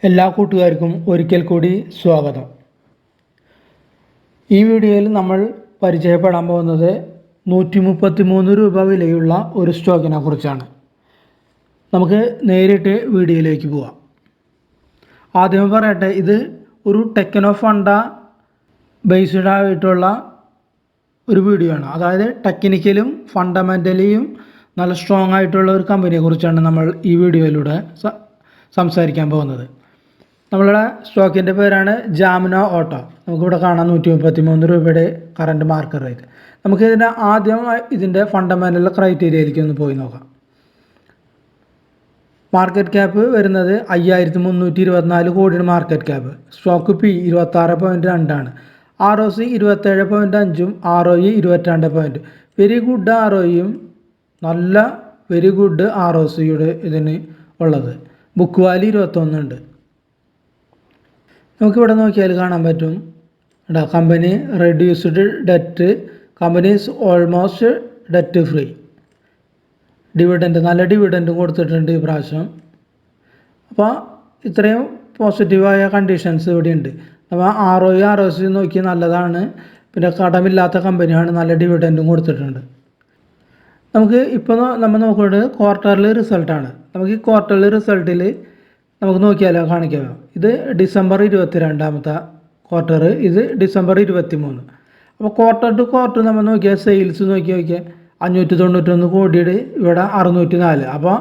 എല്ലാ കൂട്ടുകാർക്കും ഒരിക്കൽ കൂടി സ്വാഗതം. ഈ വീഡിയോയിൽ നമ്മൾ പരിചയപ്പെടാൻ പോകുന്നത് 133 രൂപ വിലയുള്ള ഒരു സ്റ്റോക്കിനെ കുറിച്ചാണ്. നമുക്ക് നേരിട്ട് വീഡിയോയിലേക്ക് പോവാം. ആദ്യമേ പറയട്ടെ, ഇത് ഒരു ടെക്നോ ഫണ്ട ബേസ്ഡ് ആയിട്ടുള്ള ഒരു വീഡിയോ ആണ്. അതായത് ടെക്നിക്കലും ഫണ്ടമെൻ്റലിയും നല്ല സ്ട്രോങ് ആയിട്ടുള്ള ഒരു കമ്പനിയെ കുറിച്ചാണ് നമ്മൾ ഈ വീഡിയോയിലൂടെ സംസാരിക്കാൻ പോകുന്നത്. നമ്മളുടെ സ്റ്റോക്കിൻ്റെ പേരാണ് ജാമുന ഓട്ടോ. നമുക്കിവിടെ കാണാം 133 രൂപയുടെ കറൻറ്റ് മാർക്കറ്റ് റേറ്റ്. നമുക്കിതിൻ്റെ ആദ്യം ഇതിൻ്റെ ഫണ്ടമെൻ്റൽ ക്രൈറ്റീരിയയിലേക്ക് ഒന്ന് പോയി നോക്കാം. മാർക്കറ്റ് ക്യാപ്പ് വരുന്നത് 5324 കോടിയുടെ മാർക്കറ്റ് ക്യാപ്പ്. സ്റ്റോക്ക് പി 26.2 ആണ്. ROC 27.5ഉം ROE 22. വെരി ഗുഡ് ROEയും നല്ല വെരി ഗുഡ് ROCയുടെ ഇതിന് ഉള്ളത്. ബുക്ക് വാല്യൂ 21 ഉണ്ട്. നമുക്കിവിടെ നോക്കിയാൽ കാണാൻ പറ്റും, company reduced debt, company is almost debt free. Dividend, നല്ല ഡിവിഡൻറ്റും കൊടുത്തിട്ടുണ്ട് ഈ പ്രാവശ്യം. അപ്പോൾ ഇത്രയും പോസിറ്റീവായ കണ്ടീഷൻസ് ഇവിടെ ഉണ്ട്. അപ്പോൾ ROE ROC നോക്കി നല്ലതാണ്. പിന്നെ കടമില്ലാത്ത കമ്പനിയാണ്, നല്ല ഡിവിഡൻറ്റും കൊടുത്തിട്ടുണ്ട്. നമുക്ക് ഇപ്പോൾ നമ്മൾ നോക്കുന്നത് ക്വാർട്ടർലി റിസൾട്ടാണ്. നമുക്ക് ഈ ക്വാർട്ടർലി റിസൾട്ടിൽ നമുക്ക് നോക്കിയാലോ കാണിക്കാമോ. ഇത് ഡിസംബർ 22 ക്വാർട്ടർ, ഇത് ഡിസംബർ 23. അപ്പോൾ ക്വാർട്ടർ ടു ക്വാർട്ടർ നമ്മൾ നോക്കിയാൽ സെയിൽസ് നോക്കിയാൽ 591 കോടിയുടെ ഇവിടെ 604. അപ്പോൾ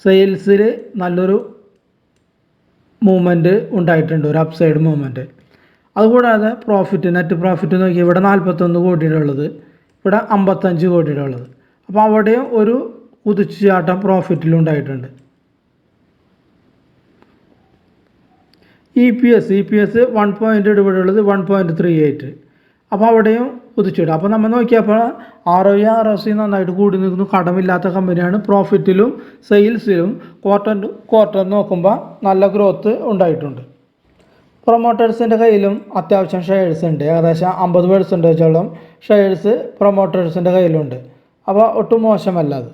സെയിൽസിൽ നല്ലൊരു മൂവ്മെൻറ്റ് ഉണ്ടായിട്ടുണ്ട്, ഒരു അപ്സൈഡ് മൂവ്മെൻറ്റ്. അതുകൂടാതെ പ്രോഫിറ്റ്, നെറ്റ് പ്രോഫിറ്റ് നോക്കിയാൽ ഇവിടെ 41 കോടിയുടെ ഉള്ളത്, ഇവിടെ 55 കോടിയുടെ ഉള്ളത്. അപ്പോൾ അവിടെയും ഒരു കുതിച്ചുചാട്ടം പ്രോഫിറ്റിലുണ്ടായിട്ടുണ്ട്. EPS 1 ഇവിടെ ഉള്ളത് 1.38. അപ്പോൾ അവിടെയും കുതിച്ചിടും. അപ്പോൾ നമ്മൾ നോക്കിയപ്പോൾ ROE ROC നന്നായിട്ട് കൂടി നിൽക്കുന്നു. കടമില്ലാത്ത കമ്പനിയാണ്. പ്രോഫിറ്റിലും സെയിൽസിലും ക്വാർട്ടർ നോക്കുമ്പോൾ നല്ല ഗ്രോത്ത് ഉണ്ടായിട്ടുണ്ട്. പ്രൊമോട്ടേഴ്സിൻ്റെ കയ്യിലും അത്യാവശ്യം ഷെയർസ് ഉണ്ട്. ഏകദേശം 50% ഷെയർസ് പ്രൊമോട്ടേഴ്സിൻ്റെ കയ്യിലുണ്ട്. അപ്പോൾ ഒട്ടും മോശമല്ല അത്.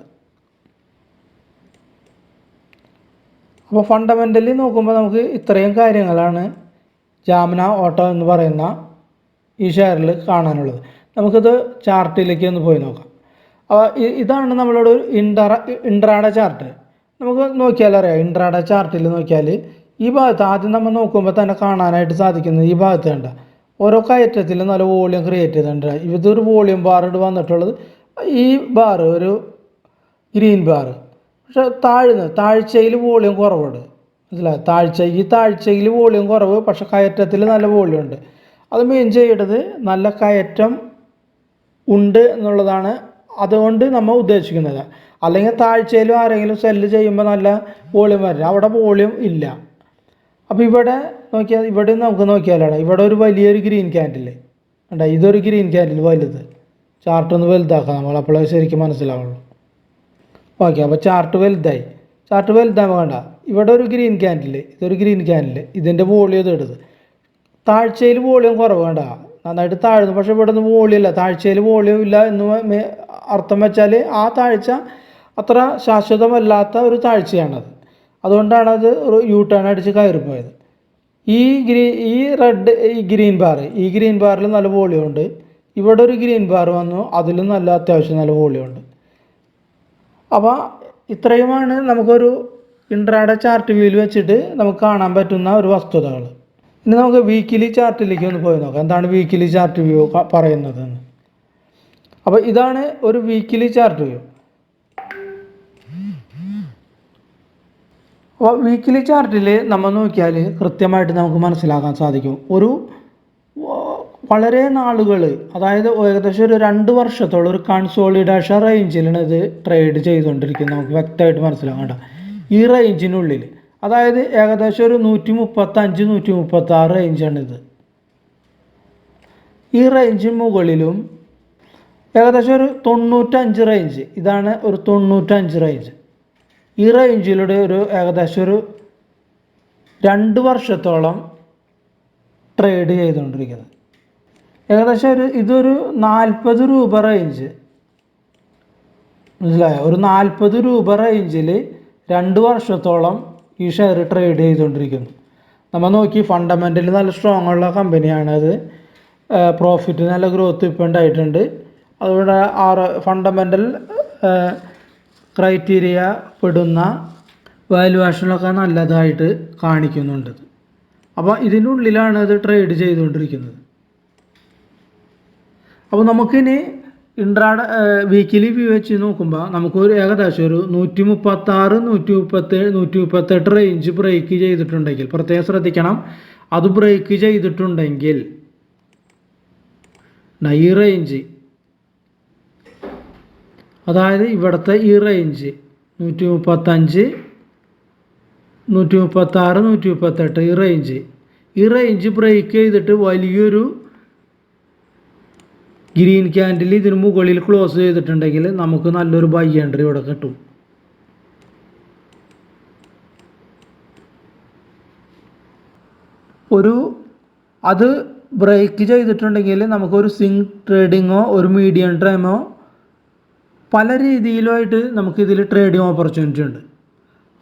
അപ്പോൾ ഫണ്ടമെൻ്റലി നോക്കുമ്പോൾ നമുക്ക് ഇത്രയും കാര്യങ്ങളാണ് ജാമുന ഓട്ടോ എന്ന് പറയുന്ന ഈ ഷെയറിൽ കാണാനുള്ളത്. നമുക്കിത് ചാർട്ടിലേക്ക് ഒന്ന് പോയി നോക്കാം. അപ്പോൾ ഇതാണ് നമ്മളോട് ഇൻട്രാഡേ ചാർട്ട്. നമുക്ക് നോക്കിയാലറിയാം, ഇൻട്രാഡേ ചാർട്ടിൽ നോക്കിയാൽ ഈ ഭാഗത്ത് ആദ്യം നമ്മൾ നോക്കുമ്പോൾ തന്നെ കാണാനായിട്ട് സാധിക്കുന്നത് ഈ ഭാഗത്ത് കണ്ട ഓരോ കയറ്റത്തിൽ നല്ല വോളിയം ക്രിയേറ്റ് ചെയ്തിട്ടുണ്ട്. ഇതൊരു വോളിയം ബാർ ഇവിടെ വന്നിട്ടുള്ളത്. ഈ ബാർ ഒരു ഗ്രീൻ ബാർ, പക്ഷെ താഴ്ചയിൽ വോളിയം കുറവുണ്ട്. മനസ്സിലായി? ഈ താഴ്ചയിൽ വോളിയം കുറവ്, പക്ഷെ കയറ്റത്തിൽ നല്ല വോളിയം ഉണ്ട്. അത് മെയിൻ ചെയ്യേണ്ടത് നല്ല കയറ്റം ഉണ്ട് എന്നുള്ളതാണ് അതുകൊണ്ട് നമ്മൾ ഉദ്ദേശിക്കുന്നത്. അല്ലെങ്കിൽ താഴ്ചയിലും ആരെങ്കിലും സെല്ല് ചെയ്യുമ്പോൾ നല്ല വോളിയം വരില്ല, അവിടെ വോളിയം ഇല്ല. അപ്പോൾ ഇവിടെ നോക്കിയാൽ, ഇവിടെ നമുക്ക് നോക്കിയാലാണ് ഇവിടെ ഒരു വലിയൊരു ഗ്രീൻ ക്യാൻഡിൽ ഉണ്ട്. ഇതൊരു ഗ്രീൻ ക്യാൻഡിൽ വലുത്. ചാർട്ടൊന്ന് വലുതാക്കാം നമ്മൾ, അപ്പോഴേ ശരിക്കും മനസ്സിലാവുള്ളൂ. ഓക്കെ, അപ്പോൾ ചാർട്ട് വലുതാകുമ്പോൾ വേണ്ട, ഇവിടെ ഒരു ഗ്രീൻ ക്യാൻഡിൽ, ഇതൊരു ഗ്രീൻ ക്യാൻഡിൽ, ഇതിൻ്റെ വോളിയം ഇത് എടുത്ത്. താഴ്ചയിൽ വോളിയം കുറവ് വേണ്ട, നന്നായിട്ട് താഴ്ന്നു. പക്ഷേ ഇവിടെ നിന്ന് വോളിയം ഇല്ല, താഴ്ചയിൽ വോളിയം ഇല്ല എന്ന് അർത്ഥം വെച്ചാൽ ആ താഴ്ച അത്ര ശാശ്വതമല്ലാത്ത ഒരു താഴ്ചയാണത്. അതുകൊണ്ടാണ് അത് ഒരു U-ടേൺ അടിച്ച് കയറിപ്പോയത്. ഈ ഗ്രീൻ ബാറിൽ നല്ല വോളിയം ഉണ്ട്. ഇവിടെ ഒരു ഗ്രീൻ ബാർ വന്നു, അതിലും നല്ല അത്യാവശ്യം നല്ല വോളിയം ഉണ്ട്. അപ്പോൾ ഇത്രയുമാണ് നമുക്കൊരു ഇൻട്രാഡേ ചാർട്ട് വ്യൂവിൽ വെച്ചിട്ട് നമുക്ക് കാണാൻ പറ്റുന്ന ഒരു വസ്തുതകൾ. ഇനി നമുക്ക് വീക്കിലി ചാർട്ടിലേക്ക് ഒന്ന് പോയി നോക്കാം, എന്താണ് വീക്കിലി ചാർട്ട് വ്യൂ പറയുന്നതെന്ന്. അപ്പോൾ ഇതാണ് ഒരു വീക്കിലി ചാർട്ട് വ്യൂ. അപ്പോൾ വീക്കിലി ചാർട്ടിൽ നമ്മൾ നോക്കിയാൽ കൃത്യമായിട്ട് നമുക്ക് മനസ്സിലാക്കാൻ സാധിക്കും, ഒരു വളരെ നാളുകൾ, അതായത് ഏകദേശം ഒരു 2 വർഷത്തോളം ഒരു കൺസോളിഡേഷൻ റേഞ്ചിലാണ് ഇത് ട്രേഡ് ചെയ്തുകൊണ്ടിരിക്കുന്നത്. നമുക്ക് വ്യക്തമായിട്ട് മനസ്സിലാകണ്ട ഈ റേഞ്ചിനുള്ളിൽ, അതായത് ഏകദേശം ഒരു 135-136 റേഞ്ചാണിത്. ഈ റേഞ്ചിന് മുകളിലും ഏകദേശം ഒരു 95 റേഞ്ച്, ഇതാണ് ഒരു 95 റേഞ്ച്. ഈ റേഞ്ചിലൂടെ ഏകദേശം ഒരു 2 വർഷത്തോളം ട്രേഡ് ചെയ്തുകൊണ്ടിരിക്കുന്നത്. ഏകദേശം ഇതൊരു 40 രൂപ റേഞ്ച്, മനസ്സിലായോ? ഒരു 40 രൂപ റേഞ്ചിൽ 2 വർഷത്തോളം ഈ ഷെയർ ട്രേഡ് ചെയ്തുകൊണ്ടിരിക്കുന്നു. നമ്മൾ നോക്കി ഫണ്ടമെൻ്റലി നല്ല സ്ട്രോങ് ഉള്ള കമ്പനിയാണത്. പ്രോഫിറ്റ് നല്ല ഗ്രോത്ത് ഇപ്പോൾ ഉണ്ടായിട്ടുണ്ട്. അതുകൊണ്ട് ഫണ്ടമെൻ്റൽ ക്രൈറ്റീരിയ പെടുന്ന വാല്യുവേഷനിലൊക്കെ നല്ലതായിട്ട് കാണിക്കുന്നുണ്ട്. അപ്പോൾ ഇതിൻ്റെ ഉള്ളിലാണ് ഇത് ട്രേഡ് ചെയ്തുകൊണ്ടിരിക്കുന്നത്. അപ്പോൾ നമുക്കിനി വീക്കിലി വ്യൂ വെച്ച് നോക്കുമ്പോൾ നമുക്കൊരു ഏകദേശം ഒരു 136, 137, 138 റേഞ്ച് ബ്രേക്ക് ചെയ്തിട്ടുണ്ടെങ്കിൽ, പ്രത്യേകം ശ്രദ്ധിക്കണം, അത് ബ്രേക്ക് ചെയ്തിട്ടുണ്ടെങ്കിൽ ഈ റേഞ്ച്, അതായത് ഇവിടുത്തെ ഈ റേഞ്ച് 135, 136, 138 ഈ റേഞ്ച് ബ്രേക്ക് ചെയ്തിട്ട് വലിയൊരു ഗ്രീൻ ക്യാൻഡിൽ ഇതിന് മുകളിൽ ക്ലോസ് ചെയ്തിട്ടുണ്ടെങ്കിൽ നമുക്ക് നല്ലൊരു ബൈ എൻട്രി ഇവിടെ കിട്ടും. അത് ബ്രേക്ക് ചെയ്തിട്ടുണ്ടെങ്കിൽ നമുക്കൊരു സ്വിംഗ് ട്രേഡിങ്ങോ ഒരു മീഡിയം ടൈമോ പല രീതിയിലുമായിട്ട് നമുക്കിതിൽ ട്രേഡിങ് ഓപ്പർച്യൂണിറ്റി ഉണ്ട്.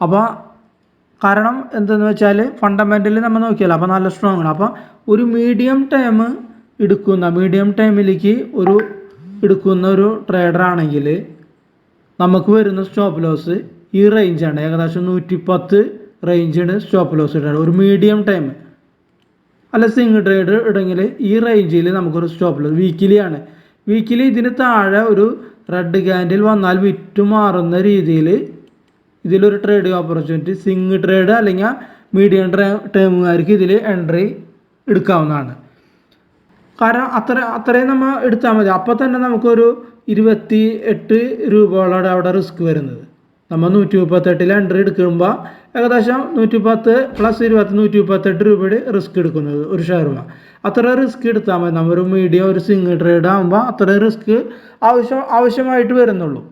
അപ്പോൾ കാരണം എന്തെന്ന് വെച്ചാൽ ഫണ്ടമെൻ്റലി നമ്മൾ നോക്കിയാലോ, അപ്പോൾ നല്ല സ്ട്രോങ് ആണ്. അപ്പോൾ ഒരു മീഡിയം ടൈമിലേക്ക് എടുക്കുന്ന ഒരു ട്രേഡർ ആണെങ്കിൽ നമുക്ക് വരുന്ന സ്റ്റോപ്പ് ലോസ് ഈ റേഞ്ചാണ്. ഏകദേശം 110 റേഞ്ചാണ് സ്റ്റോപ്പ് ലോസ് ഇടുന്നത്. ഒരു മീഡിയം ടൈം അല്ല സിംഗിൾ ട്രേഡ് ഇടെങ്കിൽ ഈ റേഞ്ചിൽ നമുക്കൊരു സ്റ്റോപ്പ് ലോസ് വീക്കിലി ഇതിന് താഴെ ഒരു റെഡ് ക്യാൻഡിൽ വന്നാൽ വിറ്റ് മാറുന്ന രീതിയിൽ ഇതിലൊരു ട്രേഡിങ് ഓപ്പർച്യൂണിറ്റി സിംഗിൾ ട്രേഡ് അല്ലെങ്കിൽ മീഡിയം ടൈമുകാർക്ക് ഇതിൽ എൻട്രി എടുക്കാവുന്നതാണ്. കാരണം അത്രയും നമ്മൾ എടുത്താൽ മതി. അപ്പോൾ തന്നെ നമുക്കൊരു 28 രൂപയോളം അവിടെ റിസ്ക് വരുന്നത്. നമ്മൾ 138 എൻട്രി എടുക്കുമ്പോൾ ഏകദേശം 110 + 20 138 രൂപയുടെ റിസ്ക് എടുക്കുന്നത് ഒരു ഷെയറുമാണ്. അത്ര റിസ്ക് എടുത്താൽ മതി. നമ്മൊരു മീഡിയം ഒരു സിംഗിൾ ട്രേഡ് ആകുമ്പോൾ അത്ര റിസ്ക് ആവശ്യമായിട്ട് വരുന്നുള്ളൂ.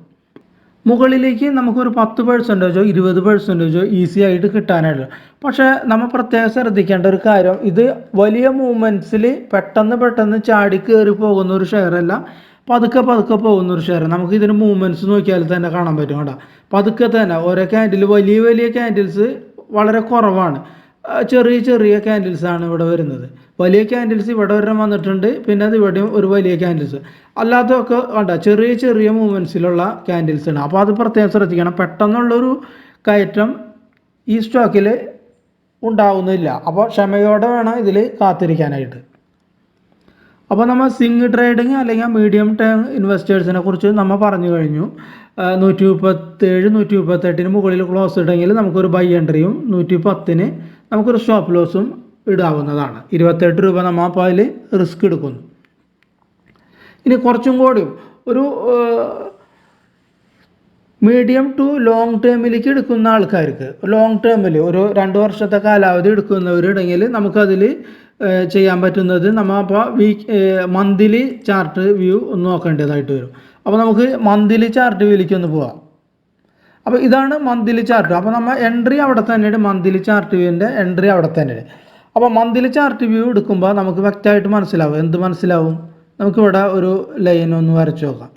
മുകളിലേക്ക് നമുക്കൊരു 10%, 20% ഈസി ആയിട്ട് കിട്ടാനായിട്ട്. പക്ഷേ നമ്മൾ പ്രത്യേകം ശ്രദ്ധിക്കേണ്ട ഒരു കാര്യം, ഇത് വലിയ മൂവ്മെൻറ്റ്സിൽ പെട്ടെന്ന് ചാടി കയറി പോകുന്ന ഒരു ഷെയറല്ല, പതുക്കെ പോകുന്ന ഒരു ഷെയർ. നമുക്ക് ഇതിന് മൂവ്മെൻറ്റ്സ് നോക്കിയാൽ തന്നെ കാണാൻ പറ്റും കേട്ടോ. പതുക്കെ തന്നെ ഓരോ ക്യാൻഡിൽ വലിയ ക്യാൻഡിൽസ് വളരെ കുറവാണ്. ചെറിയ ക്യാൻഡിൽസാണ് ഇവിടെ വരുന്നത്. വലിയ ക്യാൻഡിൽസ് ഇവിടെ വരെ വന്നിട്ടുണ്ട്. പിന്നെ അത് ഇവിടെയും ഒരു വലിയ ക്യാൻഡിൽസ്, അല്ലാത്തതൊക്കെ വേണ്ട ചെറിയ മൂവ്മെൻറ്റ്സിലുള്ള ക്യാൻഡിൽസാണ്. അപ്പോൾ അത് പ്രത്യേകം ശ്രദ്ധിക്കണം. പെട്ടെന്നുള്ളൊരു കയറ്റം ഈ സ്റ്റോക്കിൽ ഉണ്ടാവുന്നില്ല. അപ്പോൾ ക്ഷമയോടെ വേണം ഇതിൽ കാത്തിരിക്കാനായിട്ട്. അപ്പോൾ നമ്മൾ സിംഗിൾ ട്രേഡിങ് അല്ലെങ്കിൽ മീഡിയം ടൈം ഇൻവെസ്റ്റേഴ്സിനെ കുറിച്ച് നമ്മൾ പറഞ്ഞു കഴിഞ്ഞു. 137, 138 മുകളിൽ ക്ലോസ് ഇട്ടെങ്കിൽ നമുക്കൊരു ബൈ എൻട്രിയും 110 നമുക്കൊരു സ്റ്റോപ്പ് ലോസും ഇടാവുന്നതാണ്. 28 രൂപ നമ്മൾ അപ്പോൾ അതിൽ റിസ്ക് എടുക്കുന്നു. ഇനി കുറച്ചും കൂടിയും ഒരു മീഡിയം ടു ലോങ് ടേമിലേക്ക് എടുക്കുന്ന ആൾക്കാർക്ക്, ലോങ് ടേമിൽ ഒരു 2 വർഷത്തെ കാലാവധി എടുക്കുന്നവരുണ്ടെങ്കിൽ നമുക്കതിൽ ചെയ്യാൻ പറ്റുന്നത് നമ്മൾ അപ്പോൾ മന്ത്ലി ചാർട്ട് വ്യൂ ഒന്ന് നോക്കേണ്ടതായിട്ട് വരും. അപ്പോൾ നമുക്ക് മന്ത്ലി ചാർട്ട് വ്യൂയിലേക്ക് ഒന്ന് പോവാം. അപ്പോൾ ഇതാണ് മന്ത്ലി ചാർട്ട്. അപ്പോൾ നമ്മൾ എൻട്രി അവിടെ തന്നെയാണ്, മന്ത്ലി ചാർട്ട് വ്യൂവിൻ്റെ എൻട്രി അവിടെ തന്നെയാണ്. അപ്പോൾ മന്ത്ലി ചാർട്ട് വ്യൂ എടുക്കുമ്പോൾ നമുക്ക് വ്യക്തമായിട്ട് മനസ്സിലാവും. എന്ത് മനസ്സിലാവും? നമുക്കിവിടെ ഒരു ലൈൻ ഒന്ന് വരച്ച് നോക്കാം.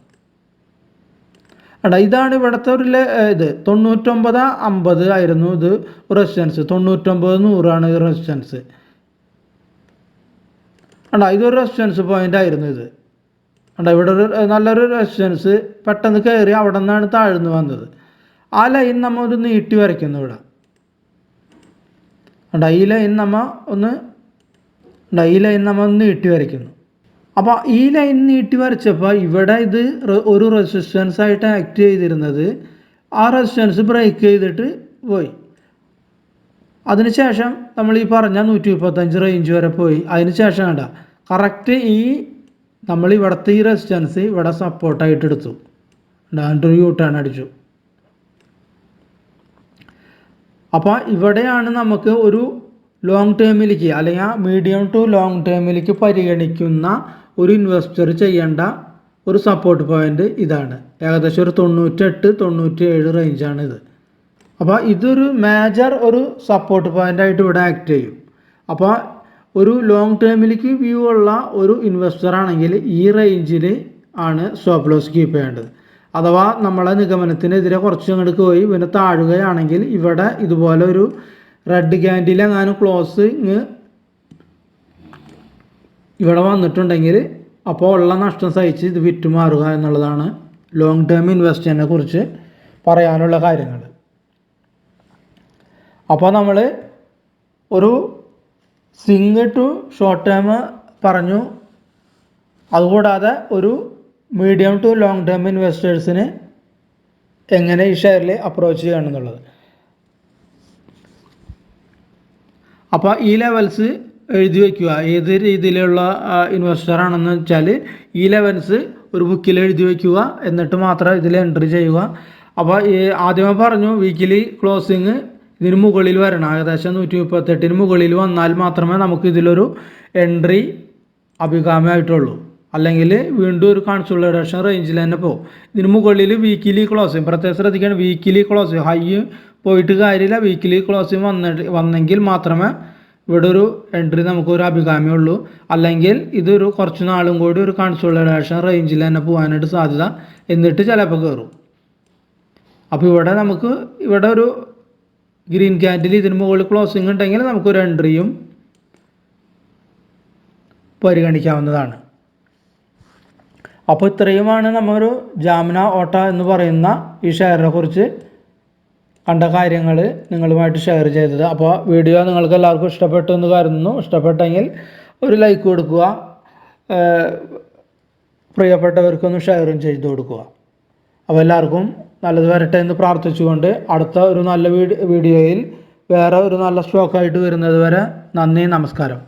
ഇതാണ് ഇവിടുത്തെ ഒരു ഇത് 99.50 ആയിരുന്നു ഇത് റെസിസ്റ്റൻസ്. 99.100 ഈ റെസിസ്റ്റൻസ്. ഇതൊരു റെസിസ്റ്റൻസ് പോയിന്റ് ആയിരുന്നു ഇത്. ഇവിടെ ഒരു നല്ലൊരു റെസിസ്റ്റൻസ് പെട്ടെന്ന് കയറി അവിടെ നിന്നാണ് താഴ്ന്നു വന്നത്. ആ ലൈൻ നമ്മൾ ഒരു നീട്ടി വരയ്ക്കുന്നു ഇവിടെ. ഈ ലൈൻ നമ്മൾ ഒന്ന് നീട്ടി വരയ്ക്കുന്നു. അപ്പോൾ ഈ ലൈൻ നീട്ടി വരച്ചപ്പോൾ ഇവിടെ ഇത് ഒരു റെസിസ്റ്റൻസ് ആയിട്ട് ആക്ട് ചെയ്തിരുന്നത്, ആ റെസിസ്റ്റൻസ് ബ്രേക്ക് ചെയ്തിട്ട് പോയി. അതിനുശേഷം നമ്മൾ ഈ പറഞ്ഞ 135 റേഞ്ച് വരെ പോയി. അതിനുശേഷം വേണ്ട കറക്റ്റ് നമ്മൾ ഇവിടുത്തെ ഈ റെസിസ്റ്റൻസ് ഇവിടെ സപ്പോർട്ടായിട്ട് എടുത്തു. ഒരു യൂട്ടേൺ അടിച്ചു. അപ്പോൾ ഇവിടെയാണ് നമുക്ക് ഒരു ലോങ് ടേമിലേക്ക് അല്ലെങ്കിൽ മീഡിയം ടു ലോങ് ടേമിലേക്ക് പരിഗണിക്കുന്ന ഒരു ഇൻവെസ്റ്റർ ചെയ്യേണ്ട ഒരു സപ്പോർട്ട് പോയിന്റ് ഇതാണ്. ഏകദേശം ഒരു 98-97 റേഞ്ചാണ് ഇത്. അപ്പോൾ ഇതൊരു മേജർ ഒരു സപ്പോർട്ട് പോയിൻ്റായിട്ട് ഇവിടെ ആക്ട് ചെയ്യും. അപ്പോൾ ഒരു ലോങ് ടേമിലേക്ക് വ്യൂ ഉള്ള ഒരു ഇൻവെസ്റ്റർ ആണെങ്കിൽ ഈ റേഞ്ചിൽ ആണ് സ്റ്റോപ്പ് ലോസ് കീപ്പ് ചെയ്യേണ്ടത്. അഥവാ നമ്മളെ നിഗമനത്തിനെതിരെ കുറച്ച് അങ്ങോട്ട് പോയി പിന്നെ താഴുകയാണെങ്കിൽ ഇവിടെ ഇതുപോലെ ഒരു റെഡ് ക്യാൻഡിൽ എങ്ങാനും ക്ലോസിങ് ഇവിടെ വന്നിട്ടുണ്ടെങ്കിൽ അപ്പോൾ ഉള്ള നഷ്ടം സഹിച്ച് ഇത് വിറ്റുമാറുക എന്നുള്ളതാണ് ലോങ് ടേം ഇൻവെസ്റ്ററിനെ കുറിച്ച് പറയാനുള്ള കാര്യങ്ങൾ. അപ്പോൾ നമ്മൾ ഒരു സ്വിങ് ടു ഷോർട്ട് ടേം പറഞ്ഞു. അതുകൂടാതെ ഒരു മീഡിയം ടു ലോങ് ടേം ഇൻവെസ്റ്റേഴ്സിന് എങ്ങനെ ഈ ഷെയറിൽ അപ്രോച്ച് ചെയ്യണമെന്നുള്ളത്. അപ്പോൾ ഈ ലെവൽസ് എഴുതി വയ്ക്കുക. ഏത് രീതിയിലുള്ള ഇൻവെസ്റ്റർ ആണെന്ന് വെച്ചാൽ ഈ ലെവൽസ് ഒരു ബുക്കിൽ എഴുതി വയ്ക്കുക, എന്നിട്ട് മാത്രം ഇതിൽ എൻട്രി ചെയ്യുക. അപ്പോൾ ആദ്യമേ പറഞ്ഞു വീക്കിലി ക്ലോസിങ് ഇതിന് മുകളിൽ വരണം, ഏകദേശം 138 മുകളിൽ വന്നാൽ മാത്രമേ നമുക്ക് ഇതിലൊരു എൻട്രി അഭികാമ്യമായിട്ടുള്ളൂ. അല്ലെങ്കിൽ വീണ്ടും ഒരു കൺസോളിഡേഷൻ റേഞ്ചിൽ തന്നെ പോകും. ഇതിന് മുകളിൽ വീക്കിലി ക്ലോസിങ് പ്രത്യേകം ശ്രദ്ധിക്കണം. വീക്കിലി ക്ലോസിങ് ഹൈ പോയിട്ട് കാര്യമില്ല, വീക്കിലി ക്ലോസിങ് വന്നെങ്കിൽ മാത്രമേ ഇവിടെ ഒരു എൻട്രി നമുക്കൊരു അഭികാമ്യമുള്ളൂ. അല്ലെങ്കിൽ ഇതൊരു കുറച്ച് നാളും കൂടി ഒരു കൺസോളിഡേഷൻ റേഞ്ചിൽ തന്നെ പോകാനായിട്ട് സാധ്യത, എന്നിട്ട് ചിലപ്പോൾ കയറും. അപ്പോൾ ഇവിടെ ഒരു ഗ്രീൻ ക്യാൻഡിൽ ഇതിന് മുകളിൽ ക്ലോസിങ് ഉണ്ടെങ്കിൽ നമുക്കൊരു എൻട്രിയും പരിഗണിക്കാവുന്നതാണ്. അപ്പോൾ ഇത്രയുമാണ് നമ്മളൊരു ജാംന ഓട്ട എന്ന് പറയുന്ന ഈ ഷെയറിനെ കുറിച്ച് കണ്ട കാര്യങ്ങൾ നിങ്ങളുമായിട്ട് ഷെയർ ചെയ്തത്. അപ്പോൾ വീഡിയോ നിങ്ങൾക്ക് എല്ലാവർക്കും ഇഷ്ടപ്പെട്ടു എന്ന് കരുതുന്നു. ഇഷ്ടപ്പെട്ടെങ്കിൽ ഒരു ലൈക്ക് കൊടുക്കുക, പ്രിയപ്പെട്ടവർക്കൊന്ന് ഷെയറും ചെയ്തു കൊടുക്കുക. അപ്പോൾ എല്ലാവർക്കും നല്ലത് വരട്ടെ എന്ന് പ്രാർത്ഥിച്ചുകൊണ്ട് അടുത്ത ഒരു നല്ല വീഡിയോയിൽ വേറെ ഒരു നല്ല സ്റ്റോക്കായിട്ട് വരുന്നത് വരെ നന്ദി, നമസ്കാരം.